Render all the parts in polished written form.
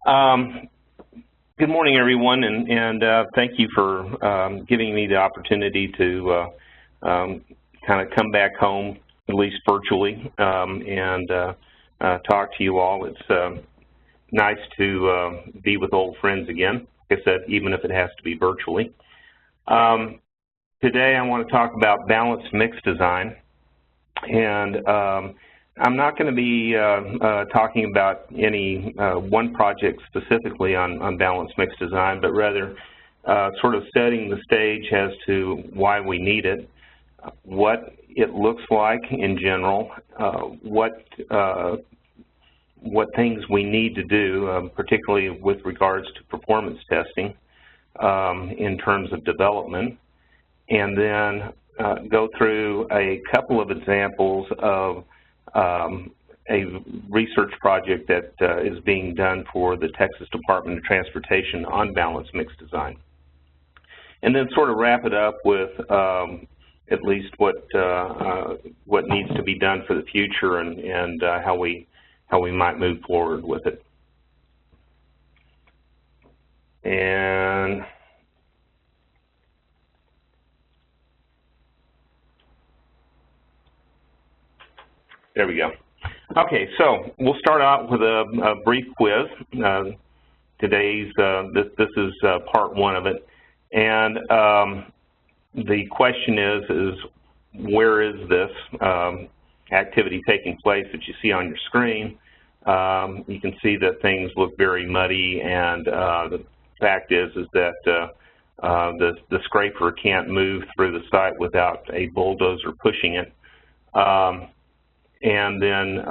Good morning, everyone, and thank you for giving me the opportunity to kind of come back home, at least virtually, and talk to you all. It's nice to be with old friends again, like I said, even if it has to be virtually. Today I want to talk about balanced mix design, and I'm not going to be talking about any one project specifically on balanced mix design, but rather sort of setting the stage as to why we need it, what it looks like in general, what things we need to do, particularly with regards to performance testing in terms of development, and then go through a couple of examples of a research project that is being done for the Texas Department of Transportation on balanced mix design. And then sort of wrap it up with at least what needs to be done for the future and how we might move forward with it. And there we go. Okay, so we'll start out with a brief quiz. Today's this is part one of it, and the question is where is this activity taking place that you see on your screen? You can see that things look very muddy, and the fact is that the scraper can't move through the site without a bulldozer pushing it. And then,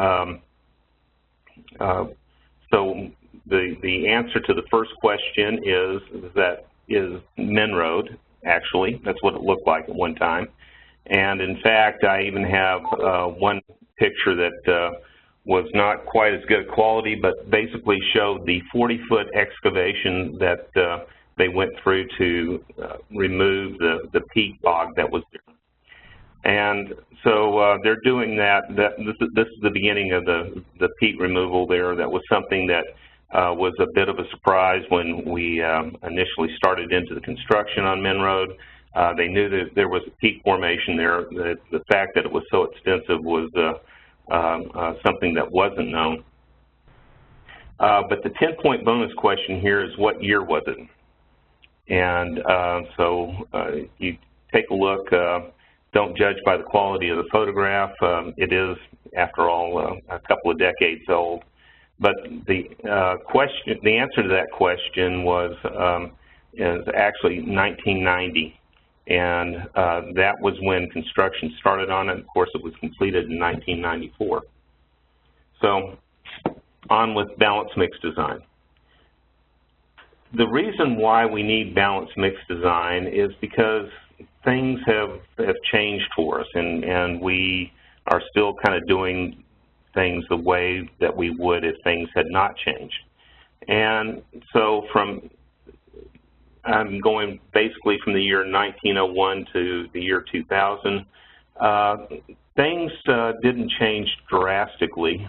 so the answer to the first question is Min Road, actually. That's what it looked like at one time. And in fact, I even have one picture that was not quite as good quality, but basically showed the 40-foot excavation that they went through to remove the peat bog that was there. And so they're doing that. This is the beginning of the peat removal there. That was something that was a bit of a surprise when we initially started into the construction on Min Road. They knew that there was a peat formation there. The fact that it was so extensive was something that wasn't known. But the 10-point bonus question here is, what year was it? And so you take a look. Don't judge by the quality of the photograph. It is, after all, a couple of decades old. But the answer to that question is actually 1990, and that was when construction started on it. Of course, it was completed in 1994. So, on with balanced mix design. The reason why we need balanced mix design is because things have changed for us, and we are still kind of doing things the way that we would if things had not changed. And so I'm going basically from the year 1901 to the year 2000. Things didn't change drastically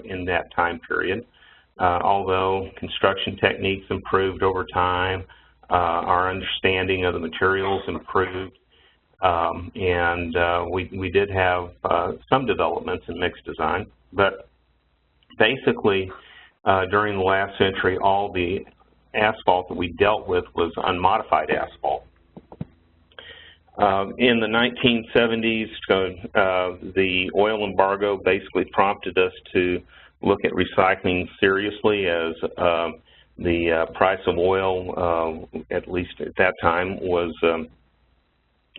in that time period, although construction techniques improved over time. Our understanding of the materials improved, and we did have some developments in mix design, but basically during the last century, all the asphalt that we dealt with was unmodified asphalt. In the 1970s, the oil embargo basically prompted us to look at recycling seriously, as the price of oil, at least at that time, was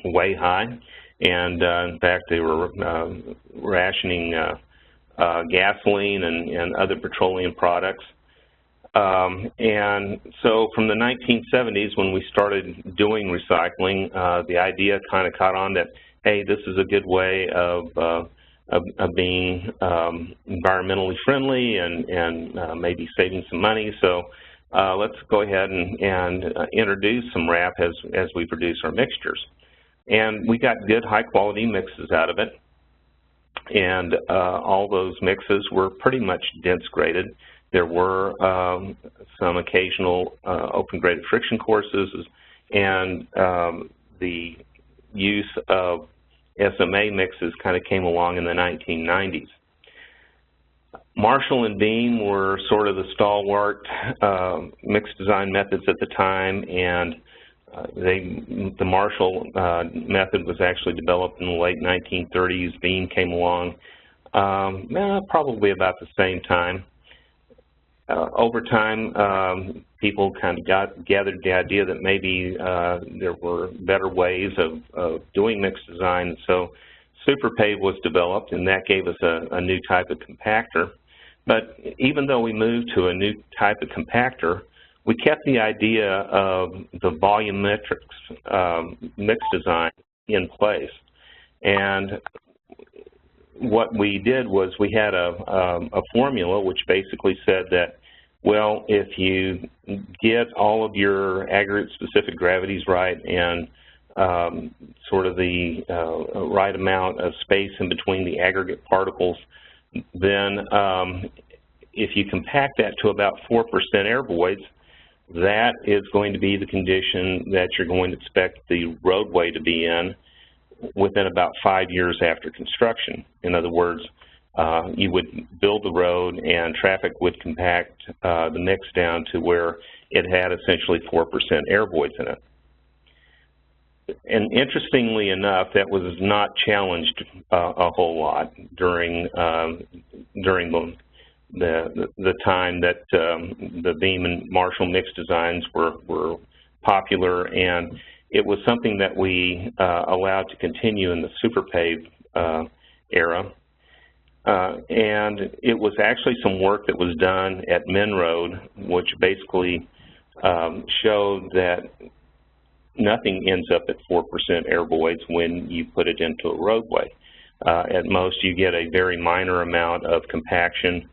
way high, and in fact they were rationing gasoline and other petroleum products. And so from the 1970s, when we started doing recycling, the idea kind of caught on that, hey, this is a good way of being environmentally friendly and maybe saving some money. So let's go ahead and introduce some RAP as we produce our mixtures. And we got good high-quality mixes out of it. And all those mixes were pretty much dense graded. There were some occasional open graded friction courses, and the use of SMA mixes kind of came along in the 1990s. Marshall and Beam were sort of the stalwart mix design methods at the time, and the Marshall method was actually developed in the late 1930s. Beam came along probably about the same time. Over time, people kind of gathered the idea that maybe there were better ways of doing mix design, so SuperPave was developed, and that gave us a new type of compactor. But even though we moved to a new type of compactor, we kept the idea of the volumetrics mix design in place. And what we did was we had a formula which basically said that, well, if you get all of your aggregate specific gravities right and sort of the right amount of space in between the aggregate particles, then if you compact that to about 4% air voids, that is going to be the condition that you're going to expect the roadway to be in within about 5 years after construction. In other words, you would build the road and traffic would compact the mix down to where it had essentially 4% air voids in it. And interestingly enough, that was not challenged a whole lot during the time that the Beam and Marshall mix designs were popular, and it was something that we allowed to continue in the SuperPave era. And it was actually some work that was done at Menroad, which basically showed that nothing ends up at 4% air voids when you put it into a roadway. At most, you get a very minor amount of compaction,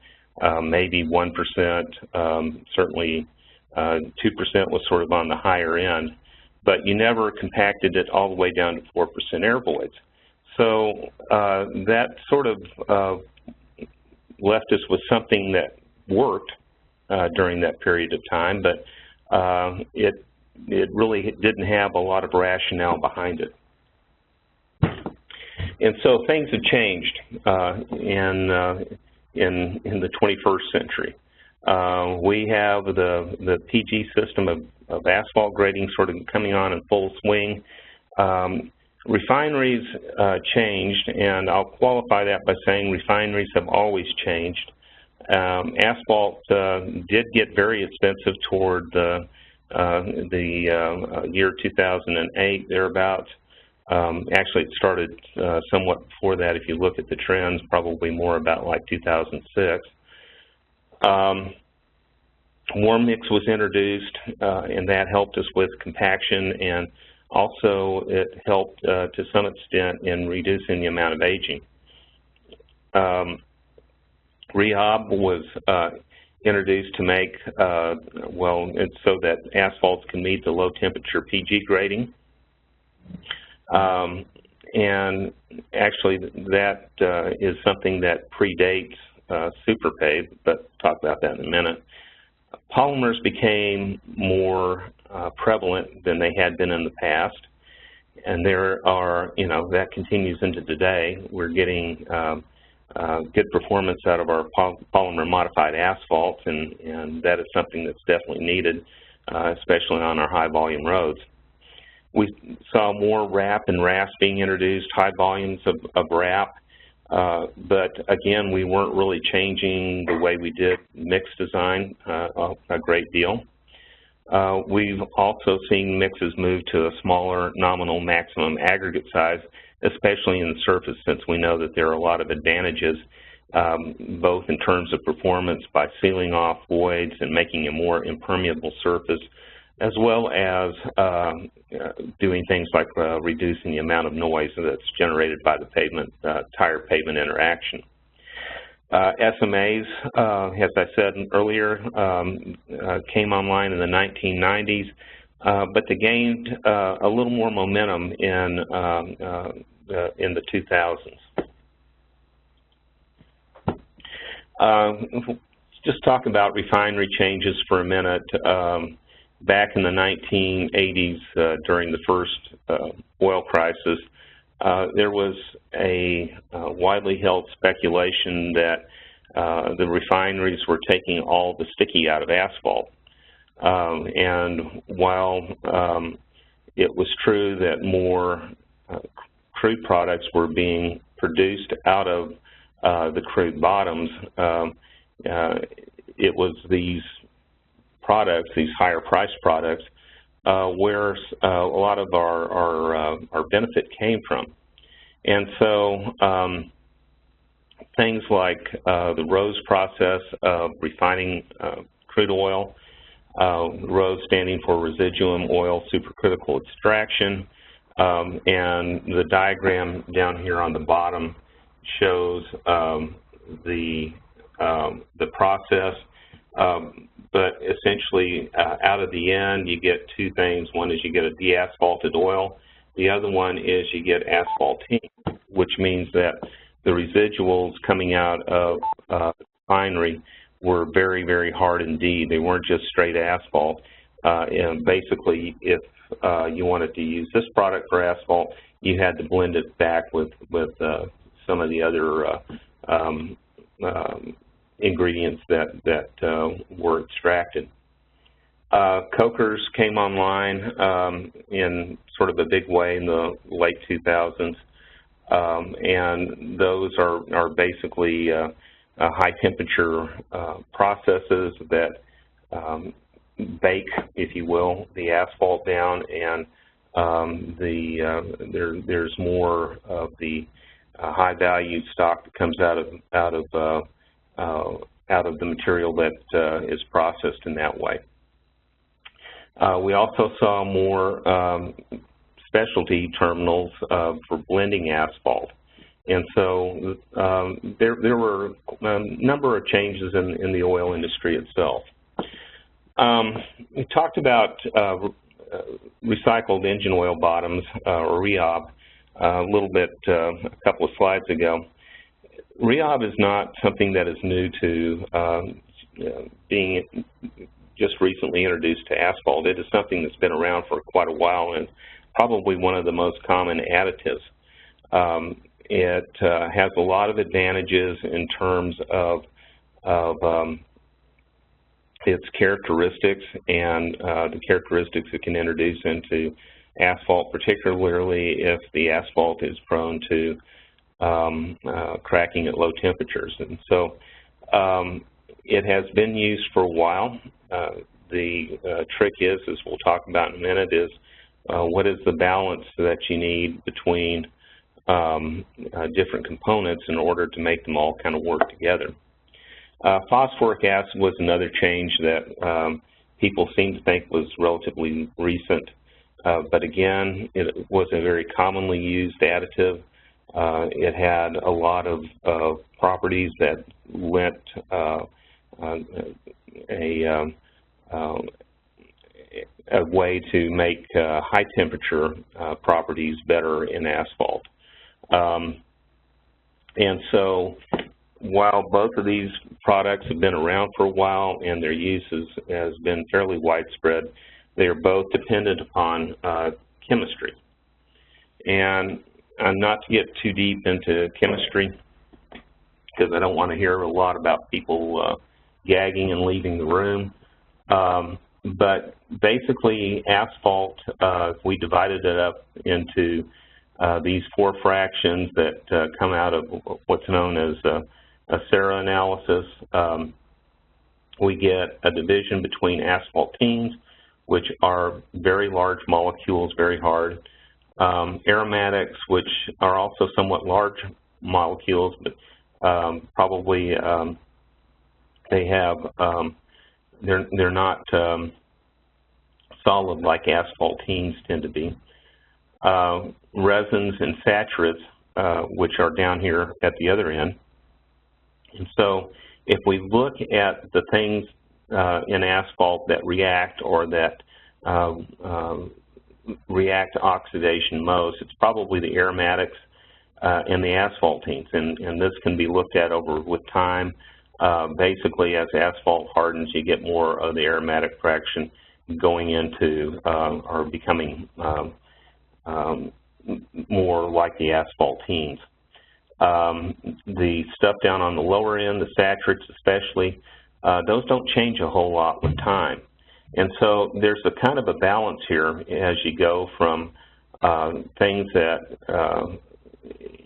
maybe 1%, certainly 2% was sort of on the higher end, but you never compacted it all the way down to 4% air voids. So that sort of left us with something that worked during that period of time, but it really didn't have a lot of rationale behind it. And so things have changed in the 21st century. We have the PG system of asphalt grading sort of coming on in full swing. Refineries changed, and I'll qualify that by saying refineries have always changed. Asphalt did get very expensive toward the year 2008, thereabouts. Actually, it started somewhat before that if you look at the trends, probably more about like 2006. Warm mix was introduced, and that helped us with compaction, and also it helped to some extent in reducing the amount of aging. Rehab was introduced to make, well, it's so that asphalts can meet the low temperature PG grading. And actually that is something that predates SuperPave, but talk about that in a minute. Polymers became more prevalent than they had been in the past, and there are, that continues into today. We're getting good performance out of our polymer modified asphalts, and that is something that's definitely needed, especially on our high volume roads. We saw more RAP and RAS being introduced, high volumes of RAP, but again, we weren't really changing the way we did mix design a great deal. We've also seen mixes move to a smaller nominal maximum aggregate size, especially in the surface, since we know that there are a lot of advantages, both in terms of performance by sealing off voids and making a more impermeable surface, as well as doing things like reducing the amount of noise that's generated by the pavement, tire-pavement interaction. SMAs, as I said earlier, came online in the 1990s, but they gained a little more momentum in the 2000s. just talk about refinery changes for a minute. Back in the 1980s, during the first oil crisis, there was a widely held speculation that the refineries were taking all the sticky out of asphalt. And while it was true that more crude products were being produced out of the crude bottoms, it was these products, these higher priced products, where a lot of our benefit came from. And so things like the ROSE process of refining crude oil, ROSE standing for residuum oil supercritical extraction, and the diagram down here on the bottom shows the process. But essentially, out of the end, you get two things. One is you get a deasphalted oil. The other one is you get asphaltene, which means that the residuals coming out of the refinery were very, very hard indeed. They weren't just straight asphalt. And basically, if you wanted to use this product for asphalt, you had to blend it back with some of the other ingredients that were extracted. Cokers came online in sort of a big way in the late 2000s, and those are basically high temperature processes that bake, if you will, the asphalt down, and there's more of the high value stock that comes out of the material that is processed in that way. We also saw more specialty terminals for blending asphalt, and so there were a number of changes in the oil industry itself. We talked about recycled engine oil bottoms, or REOB, a little bit a couple of slides ago. REOB is not something that is new to being just recently introduced to asphalt. It is something that's been around for quite a while and probably one of the most common additives. It has a lot of advantages in terms of its characteristics and the characteristics it can introduce into asphalt, particularly if the asphalt is prone to cracking at low temperatures. And so it has been used for a while. The trick is, as we'll talk about in a minute, is what is the balance that you need between different components in order to make them all kind of work together. Phosphoric acid was another change that people seem to think was relatively recent, but again, it was a very commonly used additive. It had a lot of properties that lent a way to make high temperature properties better in asphalt. And so while both of these products have been around for a while and their use has been fairly widespread, they are both dependent upon chemistry. And not to get too deep into chemistry, because I don't want to hear a lot about people gagging and leaving the room. But basically, asphalt, if we divided it up into these four fractions that come out of what's known as a Serra analysis, we get a division between asphaltenes, which are very large molecules, very hard, aromatics, which are also somewhat large molecules, but probably they have they're not solid like asphaltenes tend to be. Resins and saturates, which are down here at the other end. And so if we look at the things in asphalt that react or that react to oxidation most, it's probably the aromatics and the asphaltenes. And this can be looked at over with time. basically, as asphalt hardens, you get more of the aromatic fraction going into or becoming more like the asphaltenes. The stuff down on the lower end, the saturates especially, those don't change a whole lot with time. And so there's a kind of a balance here as you go from things that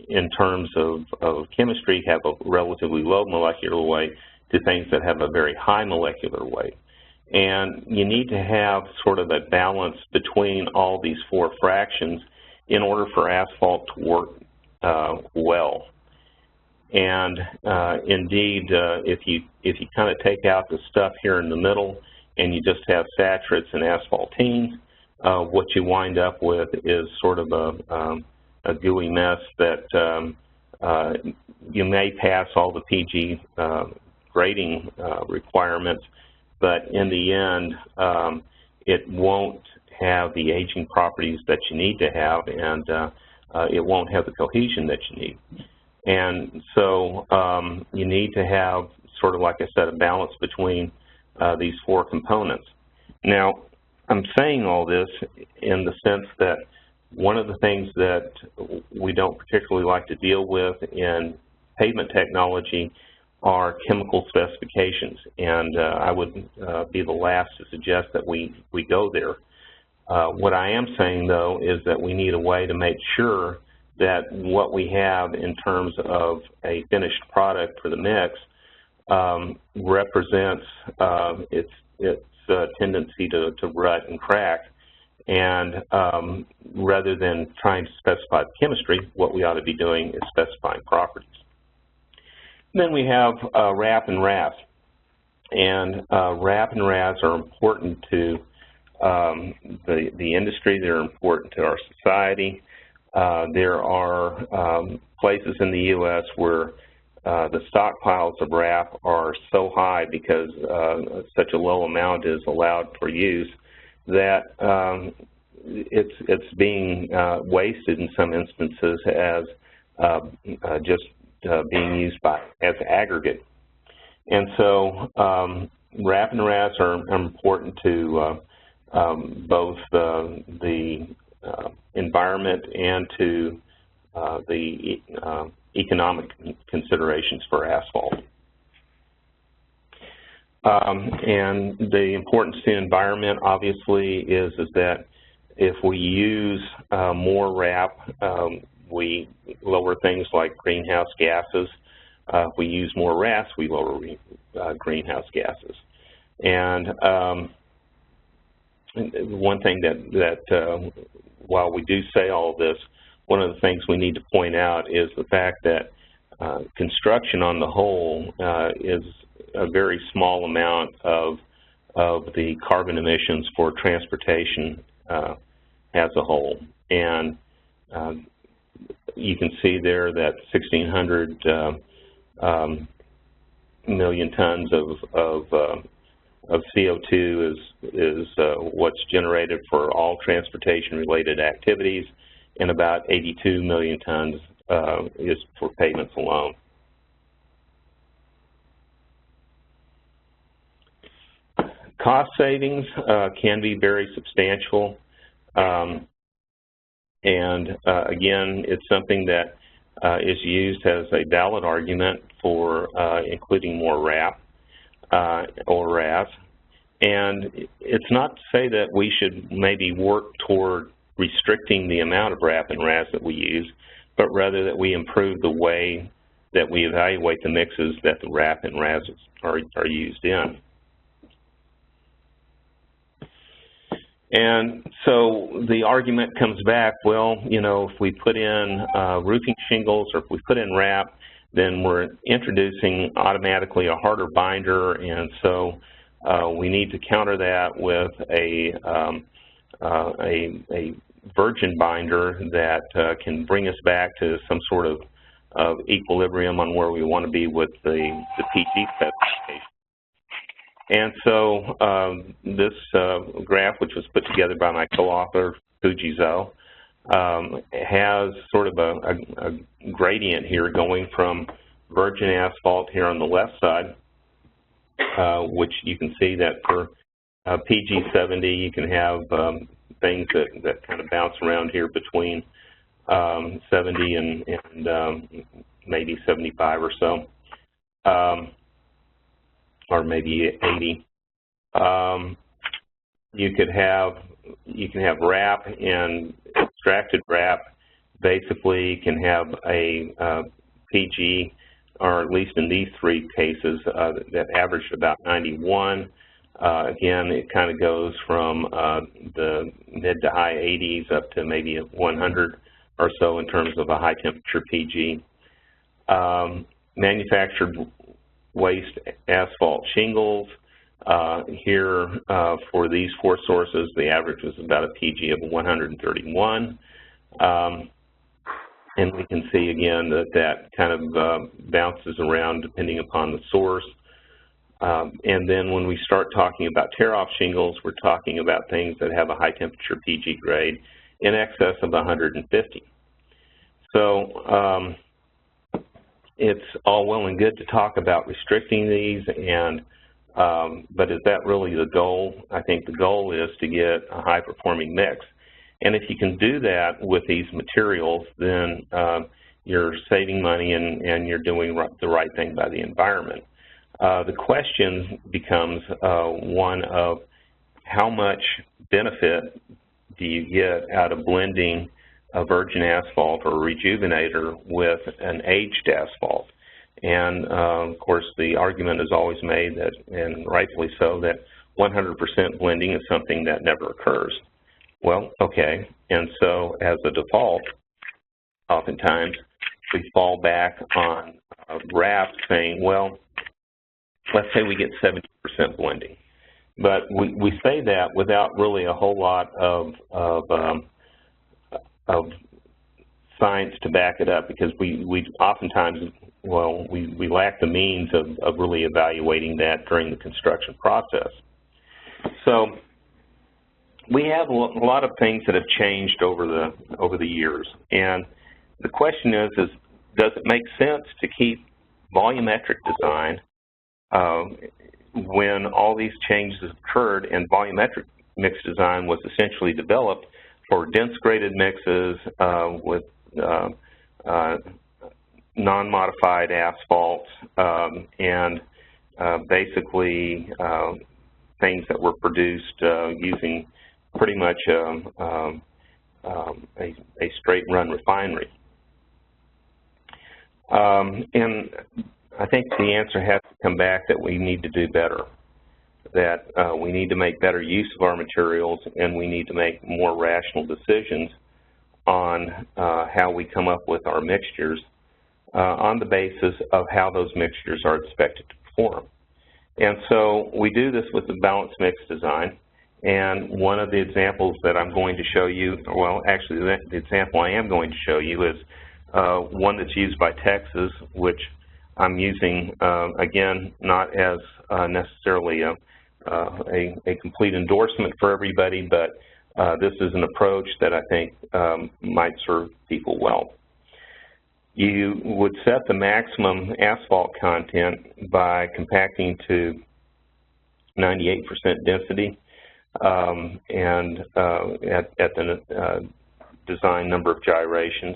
in terms of chemistry have a relatively low molecular weight to things that have a very high molecular weight. And you need to have sort of a balance between all these four fractions in order for asphalt to work well. And indeed, if you kind of take out the stuff here in the middle and you just have saturates and asphaltenes, what you wind up with is sort of a gooey mess that you may pass all the PG grading requirements, but in the end, it won't have the aging properties that you need to have, and it won't have the cohesion that you need. And so you need to have, sort of like I said, a balance between these four components. Now, I'm saying all this in the sense that one of the things that we don't particularly like to deal with in pavement technology are chemical specifications, and I would be the last to suggest that we go there. What I am saying, though, is that we need a way to make sure that what we have in terms of a finished product for the mix represents its tendency to rut and crack. And rather than trying to specify the chemistry, what we ought to be doing is specifying properties. And then we have RAP and RAS. And RAP and RAS are important to the industry. They're important to our society. There are places in the U.S. where the stockpiles of RAP are so high because such a low amount is allowed for use that it's being wasted in some instances as just being used as aggregate. And so RAP and RAS are important to both the environment and to the economic considerations for asphalt. And the importance to the environment, obviously, is that if we use more RAP, we lower things like greenhouse gases. If we use more RAS, we lower greenhouse gases. And one thing that while we do say all this, one of the things we need to point out is the fact that construction on the whole is a very small amount of the carbon emissions for transportation as a whole. And you can see there that 1,600 million tons of CO2 is what's generated for all transportation-related activities, and about 82 million tons is for pavements alone. Cost savings can be very substantial, and again, it's something that is used as a valid argument for including more RAP or RAS. And it's not to say that we should maybe work toward restricting the amount of RAP and RAS that we use, but rather that we improve the way that we evaluate the mixes that the RAP and RAS are used in. And so the argument comes back, well, you know, if we put in roofing shingles or if we put in RAP, then we're introducing automatically a harder binder, and so we need to counter that with a virgin binder that can bring us back to some sort of equilibrium on where we want to be with the PG specification. And so this graph, which was put together by my co-author, Fujizo, has sort of a gradient here going from virgin asphalt here on the left side, which you can see that for PG70 you can have things that kind of bounce around here between 70 and maybe 75 or so, or maybe 80. You can have wrap, and extracted wrap basically can have a PG, or at least in these three cases, that averaged about 91. Again, it kind of goes from the mid to high 80s up to maybe 100 or so in terms of a high temperature PG. Manufactured waste asphalt shingles. Here, for these four sources, the average was about a PG of 131. And we can see again that kind of bounces around depending upon the source. And then when we start talking about tear-off shingles, we're talking about things that have a high temperature PG grade in excess of 150. So it's all well and good to talk about restricting these, and but is that really the goal? I think the goal is to get a high-performing mix. And if you can do that with these materials, then you're saving money and you're doing the right thing by the environment. The question becomes one of how much benefit do you get out of blending a virgin asphalt or a rejuvenator with an aged asphalt. And of course, the argument is always made that, and rightfully so, that 100% blending is something that never occurs. Well, okay, and so as a default, oftentimes we fall back on wrap saying, well, let's say we get 70% blending. But we say that without really a whole lot of science to back it up, because we oftentimes, well, we lack the means of really evaluating that during the construction process. So we have a lot of things that have changed over the years, and the question is does it make sense to keep volumetric design when all these changes occurred and volumetric mix design was essentially developed for dense graded mixes with non-modified asphalts and basically things that were produced using pretty much a straight run refinery. And I think the answer has to come back that we need to do better, that we need to make better use of our materials, and we need to make more rational decisions on how we come up with our mixtures on the basis of how those mixtures are expected to perform. And so we do this with the balanced mix design, and one of the examples that I'm going to show you, well, actually the example I am going to show you is one that's used by Texas, which I'm using, again, not as necessarily a complete endorsement for everybody, but this is an approach that I think might serve people well. You would set the maximum asphalt content by compacting to 98% density and at the design number of gyrations.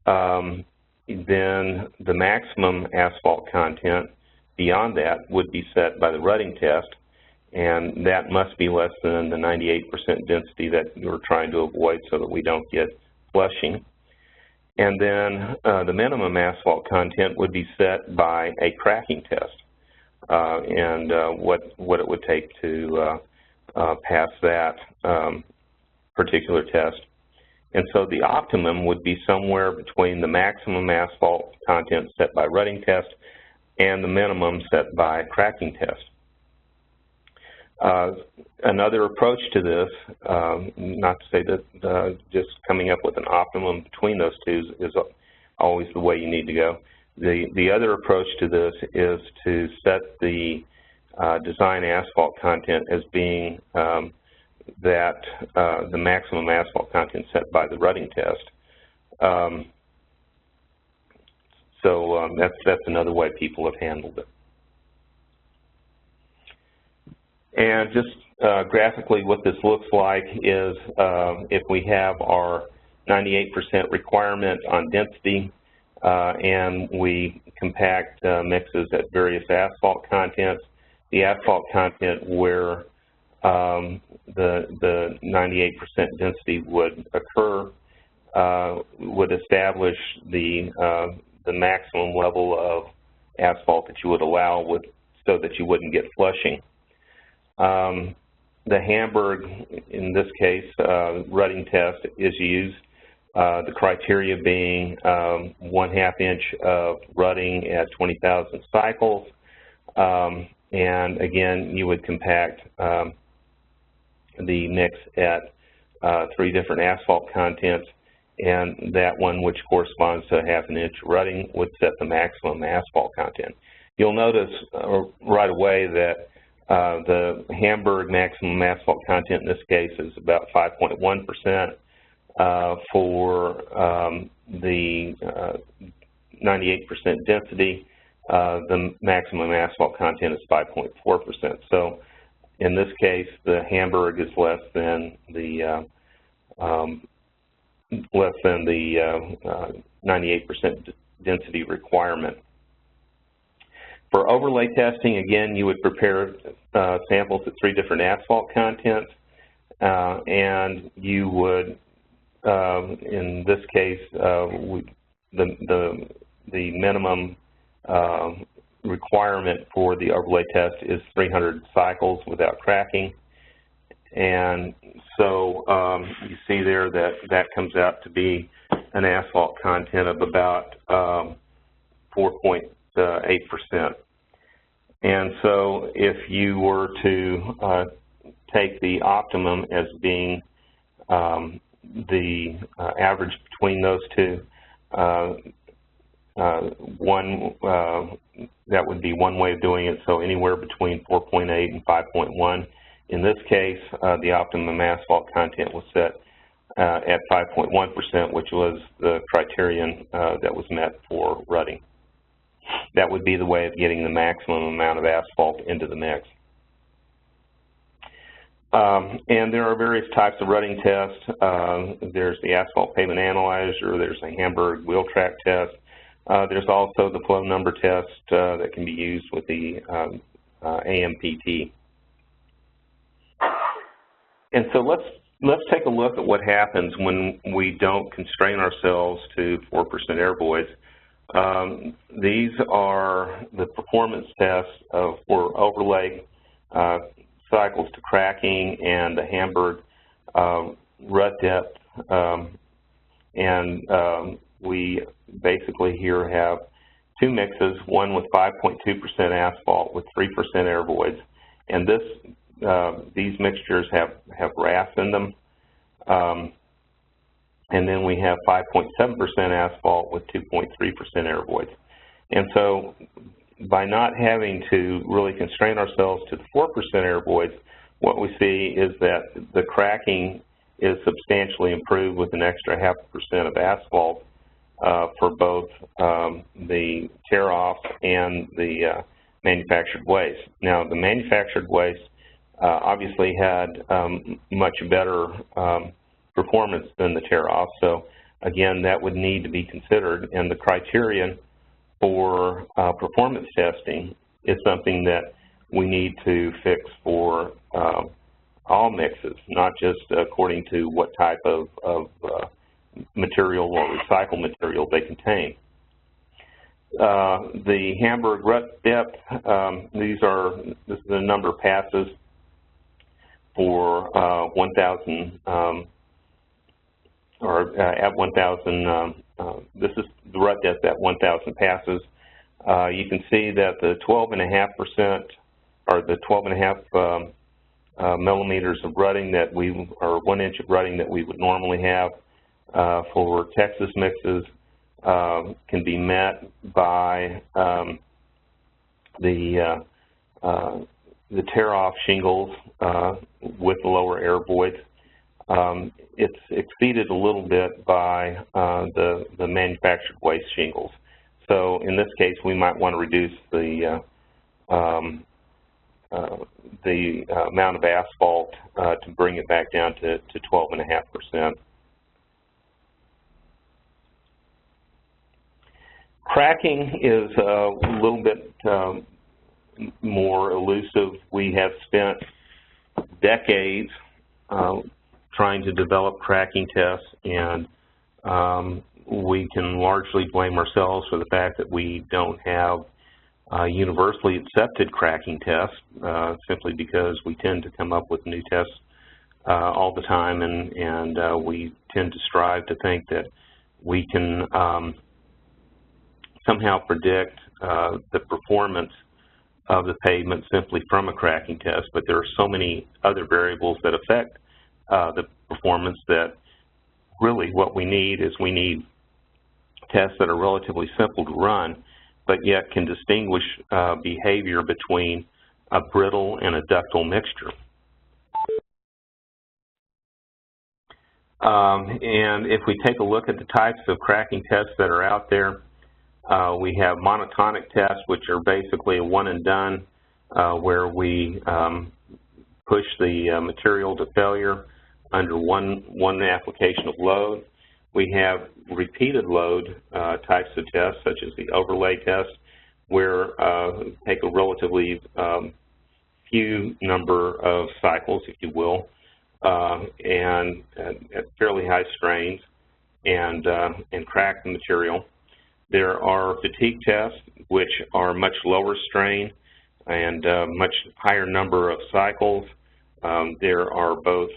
Then the maximum asphalt content beyond that would be set by the rutting test, and that must be less than the 98% density that you're trying to avoid so that we don't get flushing. And then the minimum asphalt content would be set by a cracking test and what it would take to pass that particular test. And so the optimum would be somewhere between the maximum asphalt content set by rutting test and the minimum set by cracking test. Another approach to this, not to say that just coming up with an optimum between those two is always the way you need to go. The other approach to this is to set the design asphalt content as being that the maximum asphalt content set by the rutting test. So that's another way people have handled it. And just graphically what this looks like is if we have our 98% requirement on density and we compact mixes at various asphalt contents, the asphalt content where the 98% density would occur would establish the maximum level of asphalt that you would allow so that you wouldn't get flushing. The Hamburg, in this case, rutting test is used, the criteria being 1/2 inch of rutting at 20,000 cycles. And again, you would compact the mix at 3 different asphalt contents, and that one, which corresponds to 1/2 inch rutting, would set the maximum asphalt content. You'll notice right away that the Hamburg maximum asphalt content in this case is about 5.1%. For the 98% density, the maximum asphalt content is 5.4%. So in this case, the Hamburg is less than the 98% density requirement. For overlay testing, again, you would prepare samples at 3 different asphalt contents, and you would, in this case, the minimum requirement for the overlay test is 300 cycles without cracking, and so you see there that comes out to be an asphalt content of about 4.8%. And so if you were to take the optimum as being the average between those two, that would be one way of doing it, so anywhere between 4.8 and 5.1. In this case, the optimum asphalt content was set at 5.1%, which was the criterion that was met for rutting. That would be the way of getting the maximum amount of asphalt into the mix. And there are various types of rutting tests. There's the asphalt pavement analyzer, there's a Hamburg wheel track test. There's also the flow number test that can be used with the AMPT. And so let's take a look at what happens when we don't constrain ourselves to 4% air voids. These are the performance tests for overlay cycles to cracking and the Hamburg rut depth. We basically here have 2 mixes, one with 5.2% asphalt with 3% air voids. And these mixtures have RAS in them. And then we have 5.7% asphalt with 2.3% air voids. And so by not having to really constrain ourselves to the 4% air voids, what we see is that the cracking is substantially improved with an extra 0.5% of asphalt for both the tear-off and the manufactured waste. Now, the manufactured waste obviously had much better performance than the tear-off, so again, that would need to be considered, and the criterion for performance testing is something that we need to fix for all mixes, not just according to what type of material or recycled material they contain. The Hamburg rut depth, this is the number of passes for 1,000 at 1,000, this is the rut depth at 1,000 passes. You can see that the 12.5% or the 12.5 millimeters of rutting that or 1 inch of rutting that we would normally have for Texas mixes can be met by the tear-off shingles with the lower air voids. It's exceeded a little bit by the manufactured waste shingles. So in this case, we might want to reduce the amount of asphalt to bring it back down to 12.5%. Cracking is a little bit more elusive. We have spent decades trying to develop cracking tests, and we can largely blame ourselves for the fact that we don't have universally accepted cracking tests, simply because we tend to come up with new tests all the time, and we tend to strive to think that we can somehow predict the performance of the pavement simply from a cracking test, but there are so many other variables that affect the performance that really what we need is we need tests that are relatively simple to run, but yet can distinguish behavior between a brittle and a ductile mixture. And if we take a look at the types of cracking tests that are out there, we have monotonic tests, which are basically a one and done, where we push the material to failure under one application of load. We have repeated load types of tests, such as the overlay test, where take a relatively few number of cycles, if you will, and at fairly high strains, and crack the material. There are fatigue tests, which are much lower strain and much higher number of cycles. There are both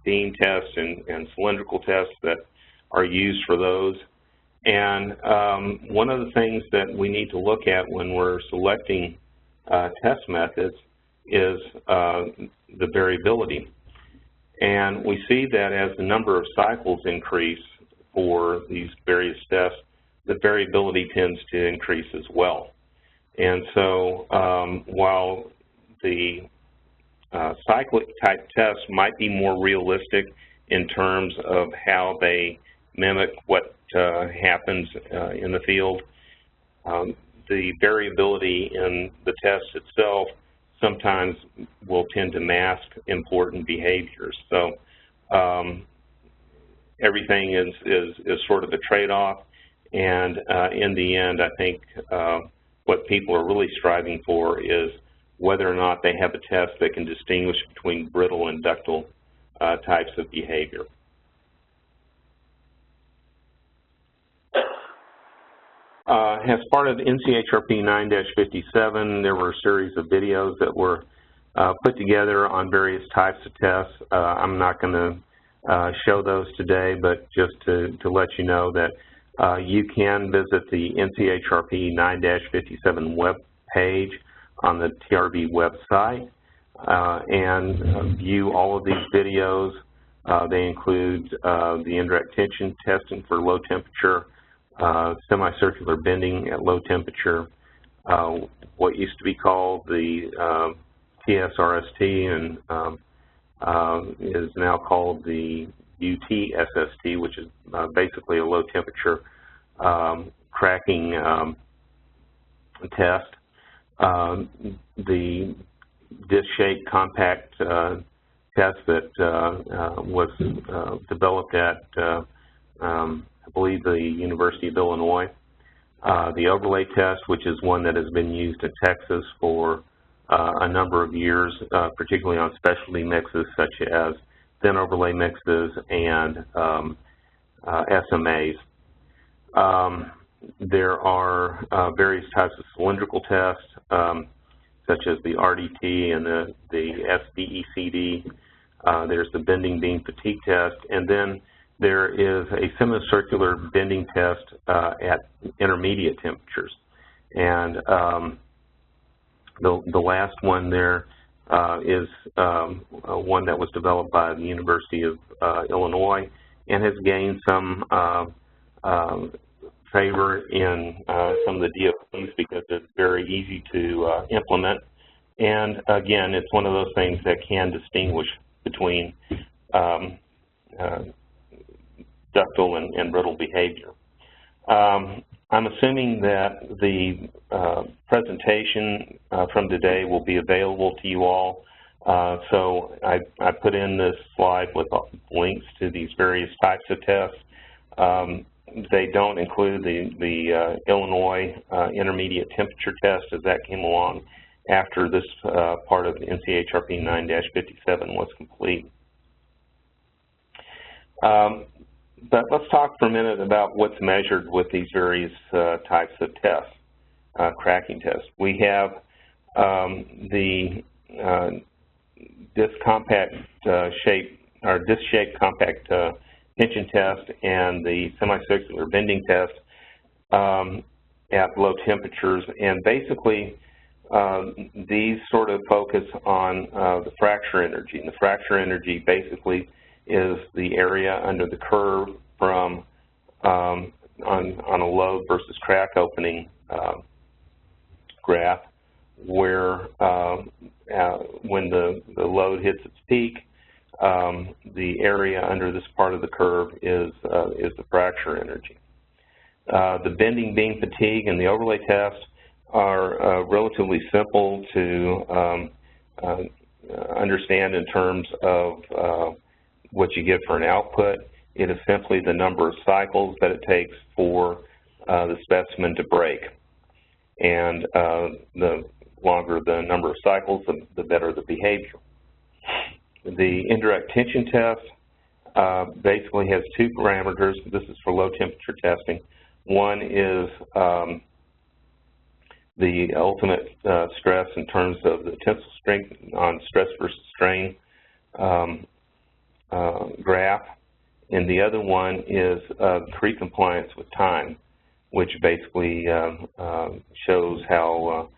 beam tests and cylindrical tests that are used for those. And one of the things that we need to look at when we're selecting test methods is the variability. And we see that as the number of cycles increase for these various tests, the variability tends to increase as well. And so while the cyclic type tests might be more realistic in terms of how they mimic what happens in the field, the variability in the test itself sometimes will tend to mask important behaviors. So everything is sort of a trade-off, and in the end, I think what people are really striving for is whether or not they have a test that can distinguish between brittle and ductile types of behavior. As part of NCHRP 9-57, there were a series of videos that were put together on various types of tests. I'm not going to show those today, but just to let you know that you can visit the NCHRP 9-57 web page on the TRB website and view all of these videos. They include the indirect tension testing for low temperature, semicircular bending at low temperature, what used to be called the TSRST and is now called the UTSST, which is basically a low temperature cracking test. The disc-shaped compact test that was developed at, I believe, the University of Illinois. The overlay test, which is one that has been used in Texas for a number of years, particularly on specialty mixes such as thin overlay mixes and SMAs. There are various types of cylindrical tests, such as the RDT and the SBECD. There's the bending beam fatigue test, and then there is a semicircular bending test at intermediate temperatures. And the last one there is one that was developed by the University of Illinois and has gained some favor in some of the DOTs because it's very easy to implement. And again, it's one of those things that can distinguish between ductile and brittle behavior. I'm assuming that the presentation from today will be available to you all. So I put in this slide with links to these various types of tests. They don't include the Illinois intermediate temperature test, as that came along after this part of NCHRP 9-57 was complete. But let's talk for a minute about what's measured with these various types of tests, cracking tests. We have the disc shaped compact tension test and the semicircular bending test at low temperatures, and basically these sort of focus on the fracture energy, and the fracture energy basically is the area under the curve from on a load versus crack opening graph, where when the load hits its peak, the area under this part of the curve is the fracture energy. The bending beam fatigue and the overlay test are relatively simple to understand in terms of what you get for an output. It is simply the number of cycles that it takes for the specimen to break. And the longer the number of cycles, the better the behavior. The indirect tension test basically has two parameters. This is for low temperature testing. One is the ultimate stress in terms of the tensile strength on stress versus strain graph, and the other one is pre-compliance with time, which basically shows how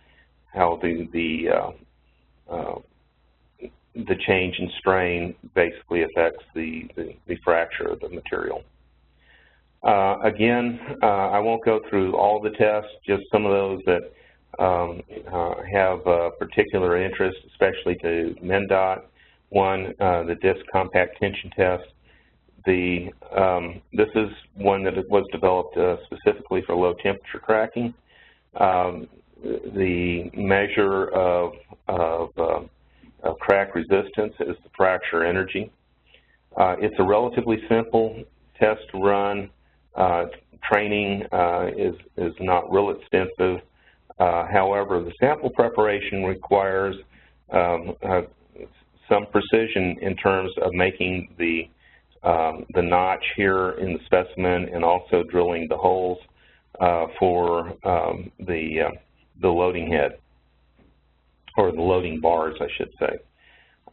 the change in strain basically affects the fracture of the material. Again, I won't go through all the tests, just some of those that have particular interest, especially to MnDOT. One, the disc compact tension test. This is one that was developed specifically for low temperature cracking. The measure of crack resistance is the fracture energy. It's a relatively simple test to run. Training is not real extensive. However, the sample preparation requires some precision in terms of making the notch here in the specimen and also drilling the holes for the loading head, or the loading bars, I should say.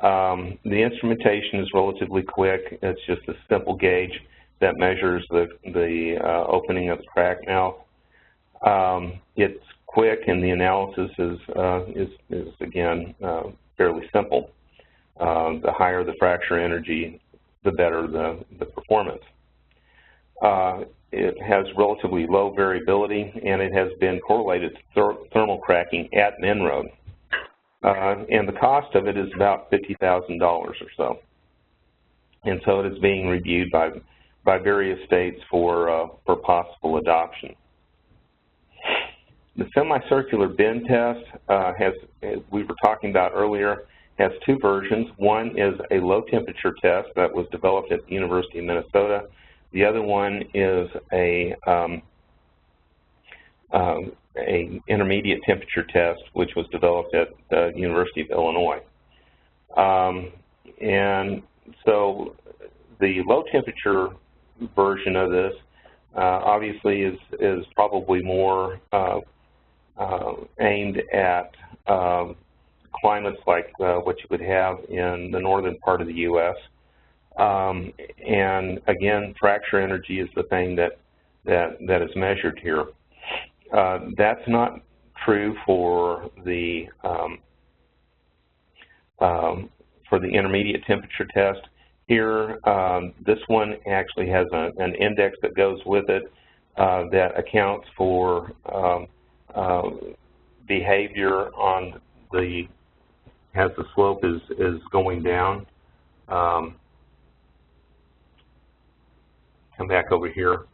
The instrumentation is relatively quick. It's just a simple gauge that measures the opening of the crack mouth. It's quick, and the analysis is again fairly simple. The higher the fracture energy, the better the performance. It has relatively low variability, and it has been correlated to thermal cracking at Menrode. And the cost of it is about $50,000 or so. And so it is being reviewed by various states for possible adoption. The semicircular bend test has, as we were talking about earlier, has two versions. One is a low temperature test that was developed at the University of Minnesota. The other one is a intermediate temperature test, which was developed at the University of Illinois. And so the low temperature version of this obviously is probably more aimed at climates like what you would have in the northern part of the U.S. And again, fracture energy is the thing that is measured here. That's not true for the intermediate temperature test. Here, this one actually has an index that goes with it that accounts for behavior on as the slope is going down. Come back over here.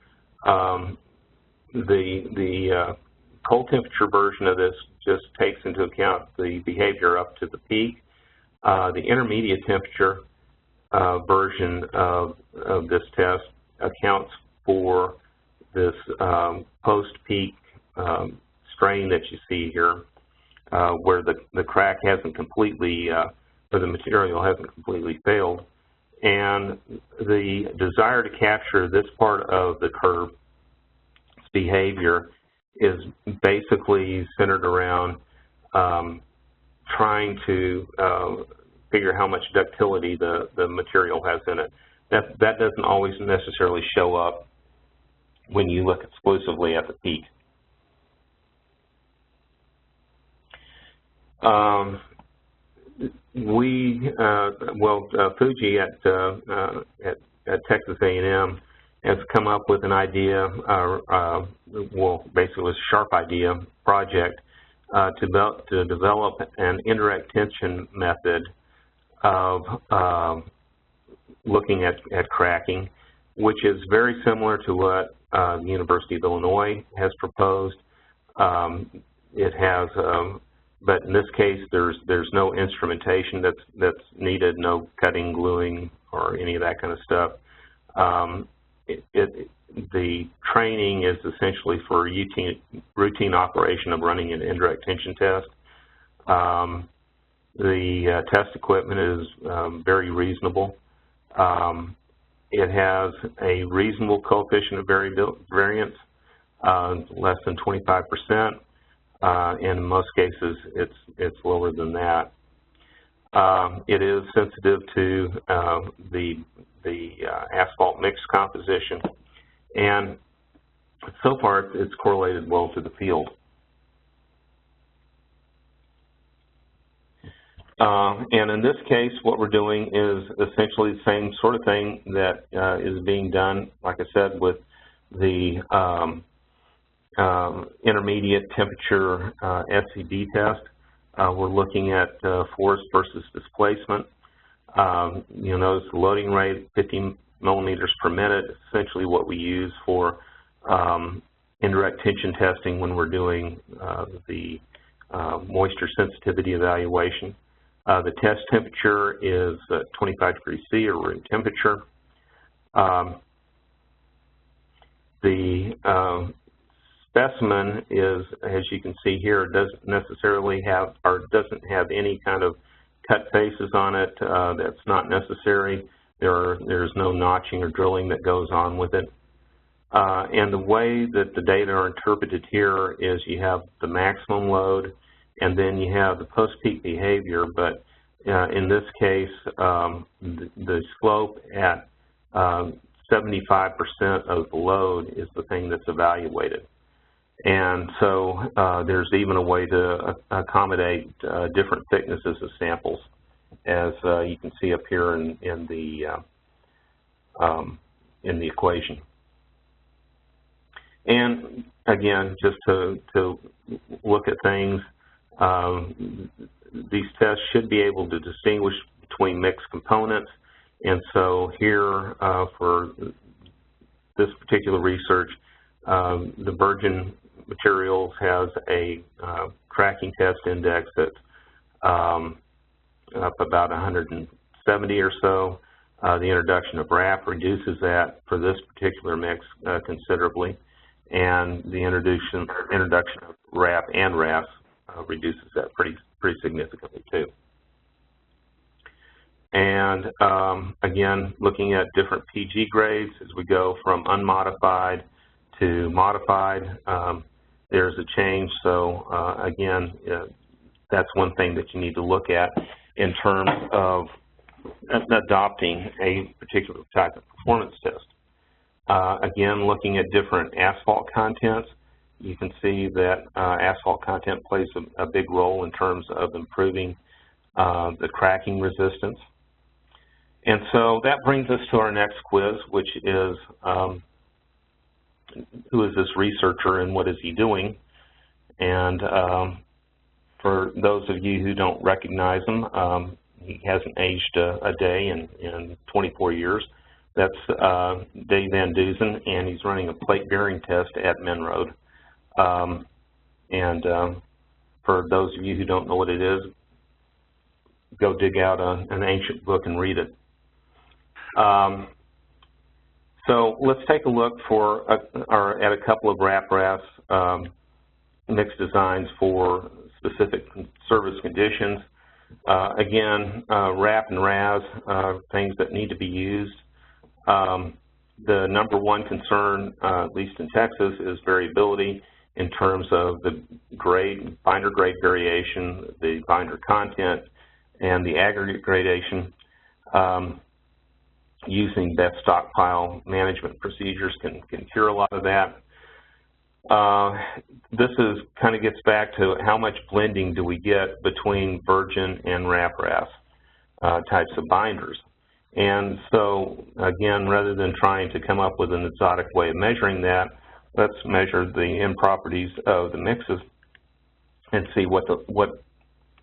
The cold temperature version of this just takes into account the behavior up to the peak. The intermediate temperature version of this test accounts for this post-peak strain that you see here, where the crack hasn't completely, or the material hasn't completely failed. And the desire to capture this part of the curve's behavior is basically centered around trying to figure how much ductility the material has in it. That doesn't always necessarily show up when you look exclusively at the peak. Fuji at Texas A&M has come up with an idea, basically a sharp idea project to develop an indirect tension method of looking at cracking, which is very similar to what the University of Illinois has proposed. It has, but in this case, there's no instrumentation that's needed, no cutting, gluing, or any of that kind of stuff. The training is essentially for routine operation of running an indirect tension test. The test equipment is very reasonable. It has a reasonable coefficient of variance, less than 25%. In most cases, it's lower than that. It is sensitive to the asphalt mix composition, and so far it's correlated well to the field. And in this case, what we're doing is essentially the same sort of thing that is being done, like I said, with the intermediate temperature SCD test. We're looking at force versus displacement. You'll notice the loading rate, 15 millimeters per minute, essentially what we use for indirect tension testing when we're doing the moisture sensitivity evaluation. The test temperature is 25 degrees C, or room temperature. The specimen is, as you can see here, doesn't necessarily have, or doesn't have any kind of cut faces on it. That's not necessary. There's no notching or drilling that goes on with it. And the way that the data are interpreted here is you have the maximum load, and then you have the post-peak behavior, but in this case, the slope at 75% of the load is the thing that's evaluated. And so there's even a way to accommodate different thicknesses of samples, as you can see up here in the equation. And again, just to look at things, these tests should be able to distinguish between mixed components. And so here, for this particular research, the virgin materials has a cracking test index that's up about 170 or so. The introduction of RAP reduces that for this particular mix considerably, and the introduction of RAP and RAS reduces that pretty significantly too. And again, looking at different PG grades as we go from unmodified to modified, there's a change. So again, that's one thing that you need to look at in terms of adopting a particular type of performance test. Again, looking at different asphalt contents, you can see that asphalt content plays a big role in terms of improving the cracking resistance. And so that brings us to our next quiz, which is who is this researcher and what is he doing? And for those of you who don't recognize him, he hasn't aged a day in 24 years. That's Dave Van Duzen, and he's running a plate bearing test at Menroad. For those of you who don't know what it is, go dig out an ancient book and read it. So let's take a look at a couple of RAP-RAS mix designs for specific service conditions. Again, RAP and RAS are things that need to be used. The number one concern, at least in Texas, is variability in terms of the grade, binder grade variation, the binder content, and the aggregate gradation. Using best stockpile management procedures can cure a lot of that. This kind of gets back to how much blending do we get between virgin and RAP-RAS types of binders. And so, again, rather than trying to come up with an exotic way of measuring that, let's measure the end properties of the mixes and see what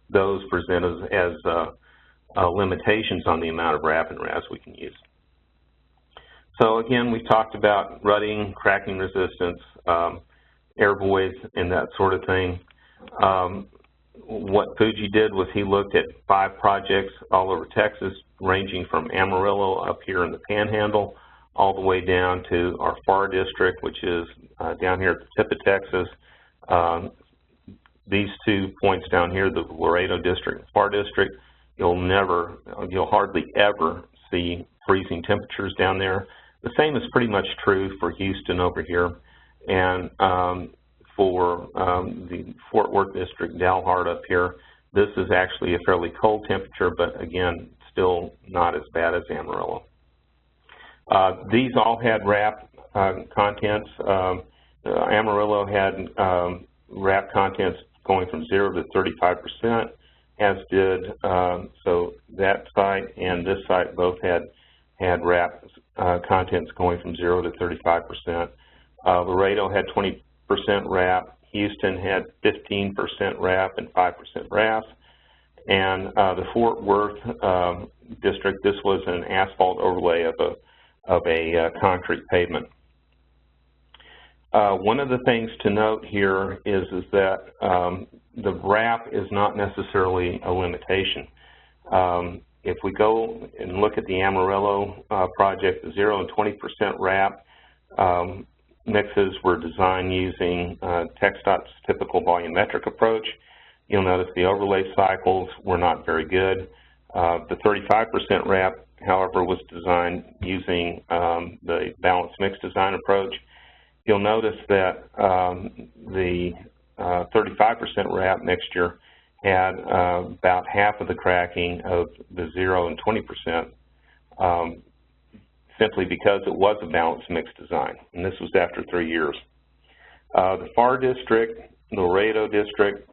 those present as limitations on the amount of RAP and RAS we can use. So again, we talked about rutting, cracking resistance, air voids, and that sort of thing. What Fuji did was he looked at 5 projects all over Texas, ranging from Amarillo up here in the Panhandle, all the way down to our FAR district, which is down here at the tip of Texas. These 2 points down here, the Laredo district and FAR district, you'll hardly ever see freezing temperatures down there. The same is pretty much true for Houston over here, and for the Fort Worth district, Dalhart up here, this is actually a fairly cold temperature, but again, still not as bad as Amarillo. These all had RAP contents. Amarillo had RAP contents going from 0 to 35%, as did so that site and this site both had RAP contents going from 0 to 35%. Laredo had 20% RAP. Houston had 15% RAP and 5% RAS. And the Fort Worth district, this was an asphalt overlay of a concrete pavement. One of the things to note here is that the RAP is not necessarily a limitation. If we go and look at the Amarillo project, the 0 and 20% RAP mixes were designed using TxDOT's typical volumetric approach. You'll notice the overlay cycles were not very good. The 35% RAP, however, was designed using the balanced mix design approach. You'll notice that the 35% RAP mixture had about half of the cracking of the 0 and 20%, simply because it was a balanced mix design, and this was after 3 years. The FAR district, the Laredo district,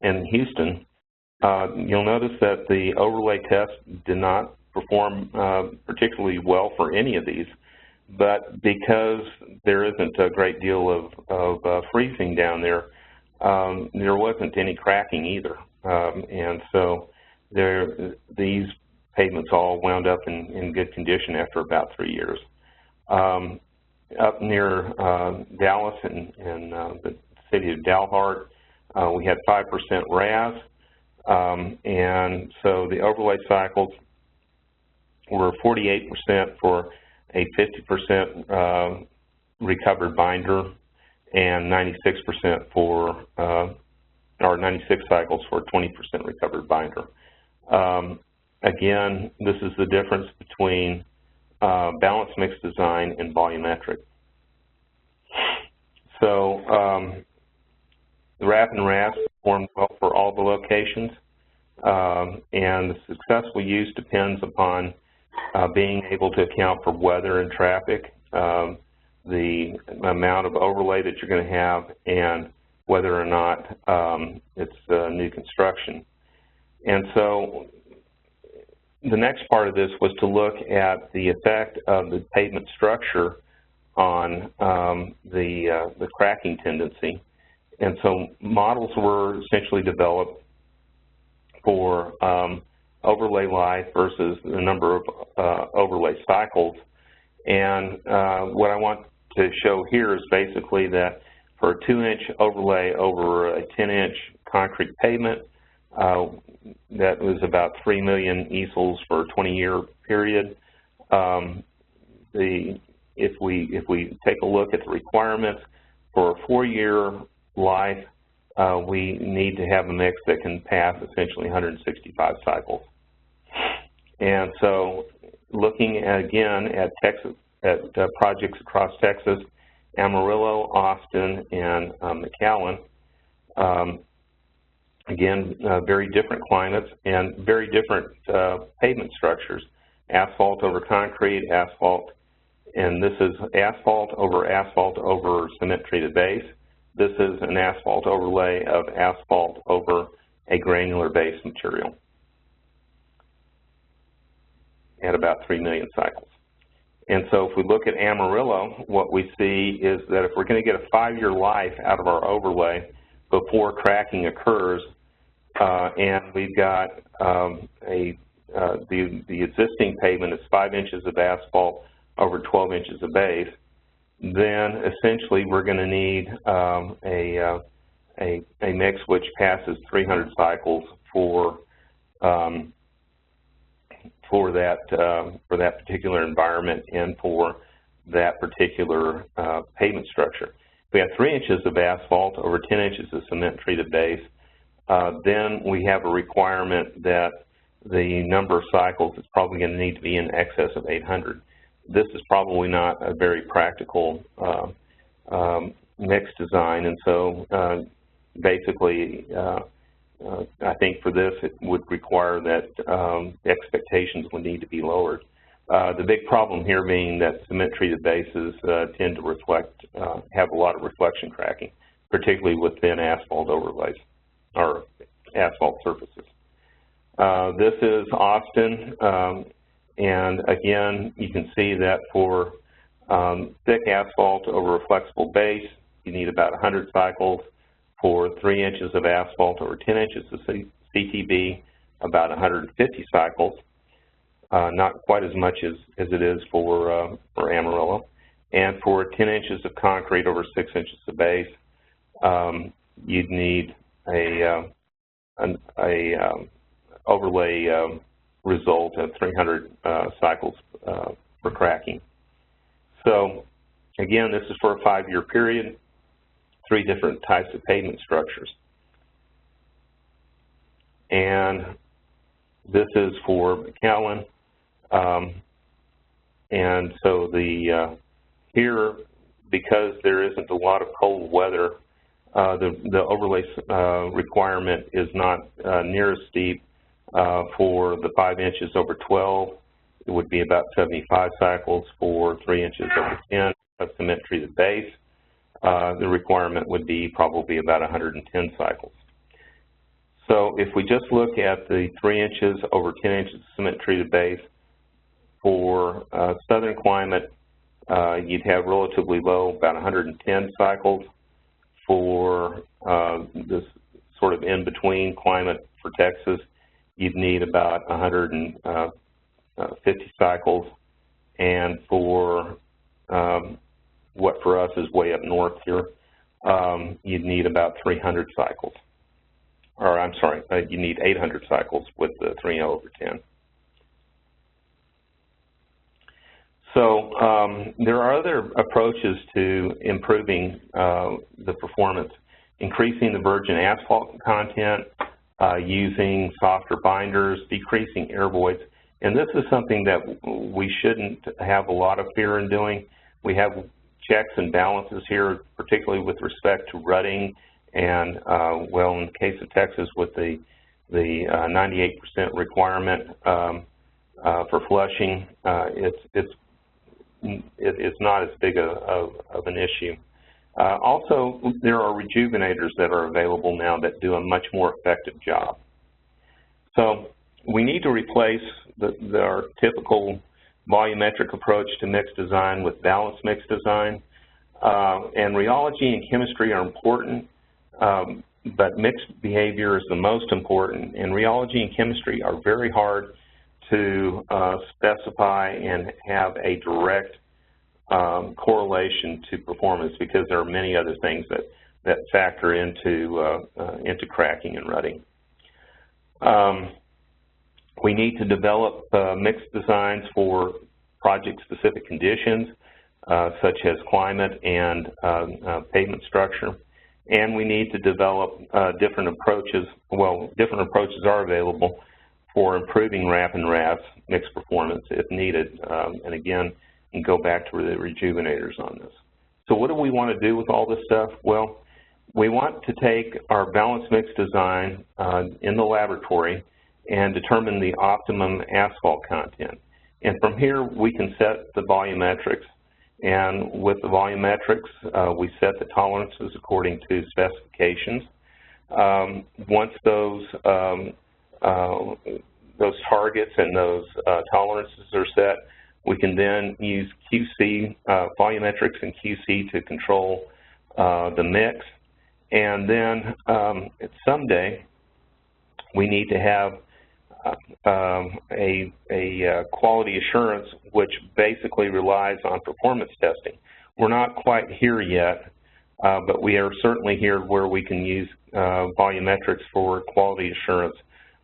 and Houston, you'll notice that the overlay test did not perform particularly well for any of these, but because there isn't a great deal of freezing down there, there wasn't any cracking either, and so these pavements all wound up in good condition after about 3 years. Up near Dallas and the city of Dalhart, we had 5% RAS, and so the overlay cycles were 48% for a 50% recovered binder and 96% for, or 96 cycles for 20% recovered binder. Again, this is the difference between balanced mix design and volumetric. So the RAP and RAS performed well for all the locations, and the successful use depends upon being able to account for weather and traffic, the amount of overlay that you're going to have, and whether or not it's new construction. And so the next part of this was to look at the effect of the pavement structure on the cracking tendency. And so models were essentially developed for overlay life versus the number overlay cycles. And what I want to show here is basically that for a 2-inch overlay over a 10-inch concrete pavement, that was about 3 million easels for a 20-year period. If we take a look at the requirements for a 4-year life, we need to have a mix that can pass essentially 165 cycles. And so, looking again at Texas, at projects across Texas, Amarillo, Austin, and McAllen, again, very different climates and very different pavement structures. Asphalt over concrete, asphalt, and this is asphalt over cement-treated base. This is an asphalt overlay of asphalt over a granular base material at about 3 million cycles. And so if we look at Amarillo, what we see is that if we're going to get a 5-year life out of our overlay before cracking occurs, and we've got the existing pavement is 5 inches of asphalt over 12 inches of base, then essentially we're going to need a mix which passes 300 cycles for that particular environment and for that particular pavement structure. If we have 3 inches of asphalt over 10 inches of cement-treated base, then we have a requirement that the number of cycles is probably going to need to be in excess of 800. This is probably not a very practical mix design, and so basically I think for this it would require that expectations would need to be lowered. The big problem here being that cement-treated bases tend to reflect, have a lot of reflection cracking, particularly with thin asphalt overlays or asphalt surfaces. This is Austin, and again, you can see that for thick asphalt over a flexible base, you need about 100 cycles. For 3 inches of asphalt over 10 inches of CTB, about 150 cycles. Not quite as much as it is for Amarillo. And for 10 inches of concrete over 6 inches of base, you'd need an overlay result of 300 cycles for cracking. So again, this is for a 5-year period, 3 different types of pavement structures. And this is for McAllen. And so here, because there isn't a lot of cold weather, the overlay requirement is not near as steep. For the 5 inches over 12, it would be about 75 cycles. For 3 inches over 10 of cement-treated base, the requirement would be probably about 110 cycles. So if we just look at the 3 inches over 10 inches cement-treated base, for southern climate, you'd have relatively low, about 110 cycles. For this sort of in-between climate for Texas, you'd need about 150 cycles. And for what for us is way up north here, you'd need about 300 cycles. Or I'm sorry, you need 800 cycles with the 3 over 10. So there are other approaches to improving the performance, increasing the virgin asphalt content, using softer binders, decreasing air voids. And this is something that we shouldn't have a lot of fear in doing. We have checks and balances here, particularly with respect to rutting and, well, in the case of Texas with the 98% requirement for flushing, it's not as big of an issue. Also, there are rejuvenators that are available now that do a much more effective job. So we need to replace our typical volumetric approach to mix design with balanced mix design. And rheology and chemistry are important, but mixed behavior is the most important. And rheology and chemistry are very hard to specify and have a direct correlation to performance, because there are many other things that factor into cracking and rutting. We need to develop mixed designs for project-specific conditions, such as climate and pavement structure. And we need to develop different approaches. Well, different approaches are available for improving RAP and RAS mixed performance if needed. And again, and go back to the rejuvenators on this. So what do we want to do with all this stuff? Well, we want to take our balanced mix design in the laboratory and determine the optimum asphalt content. And from here, we can set the volumetrics. And with the volumetrics, we set the tolerances according to specifications. Once those targets and those tolerances are set, we can then use QC, volumetrics and QC to control the mix. And then someday, we need to have a quality assurance, which basically relies on performance testing. We're not quite here yet, but we are certainly here where we can use volumetrics for quality assurance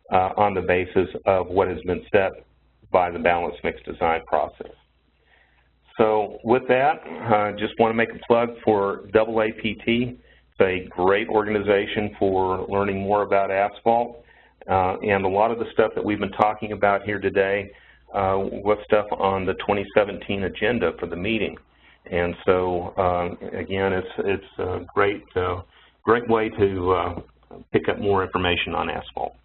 on the basis of what has been set by the balanced mix design process. So with that, I just want to make a plug for AAPT. It's a great organization for learning more about asphalt. And a lot of the stuff that we've been talking about here today was stuff on the 2017 agenda for the meeting. And so, again, it's a great way to pick up more information on asphalt.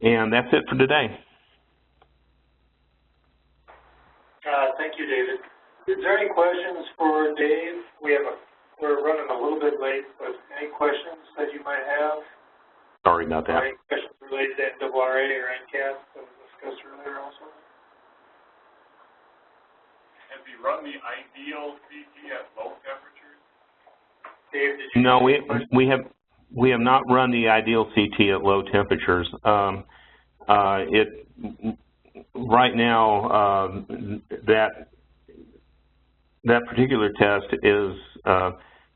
And that's it for today. Thank you, David. Is there any questions for Dave? We're running a little bit late, but any questions that you might have? Sorry about that. Any questions related to NRA or NCAP that we discussed earlier also? Have you run the ideal CT at low temperatures? Dave, did you? No, we have not run the ideal CT at low temperatures. Right now, that particular test is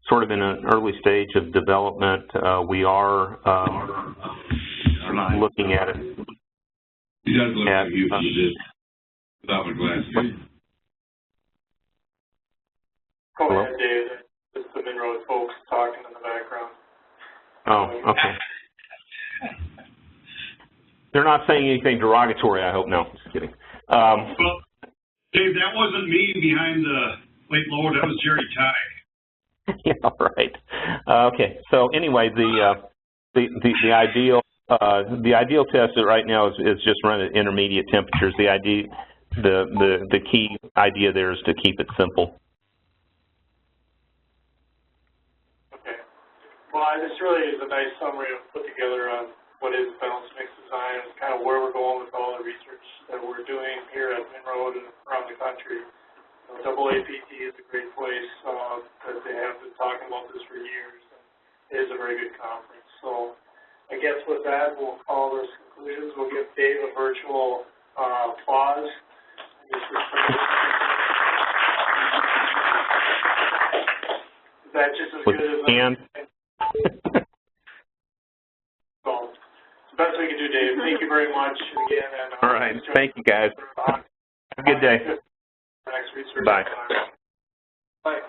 sort of in an early stage of development. We are looking at it. He does look like you did without my glasses. Go ahead, Dave. Just the Monroe folks talking in the background. Oh, okay. They're not saying anything derogatory, I hope. No, just kidding. Well, Dave, that wasn't me behind the plate load. That was Jerry Ty. Yeah, right. Okay. So anyway, the ideal test right now is just run at intermediate temperatures. The key idea there is to keep it simple. Okay. Well, this really is a nice summary of put together on what is balanced mix design and kind of where we're going with all the research that we're doing here at Monroe and around the country. AAPT is a great place that they have been talking about this for years. It is a very good conference. So I guess with that, we'll call this conclusions. We'll give Dave a virtual applause. Is that just as good as So the best we can do, Dave. Thank you very much again. And, all right. Thank you, guys. Have a good day. Next research. Bye. Bye.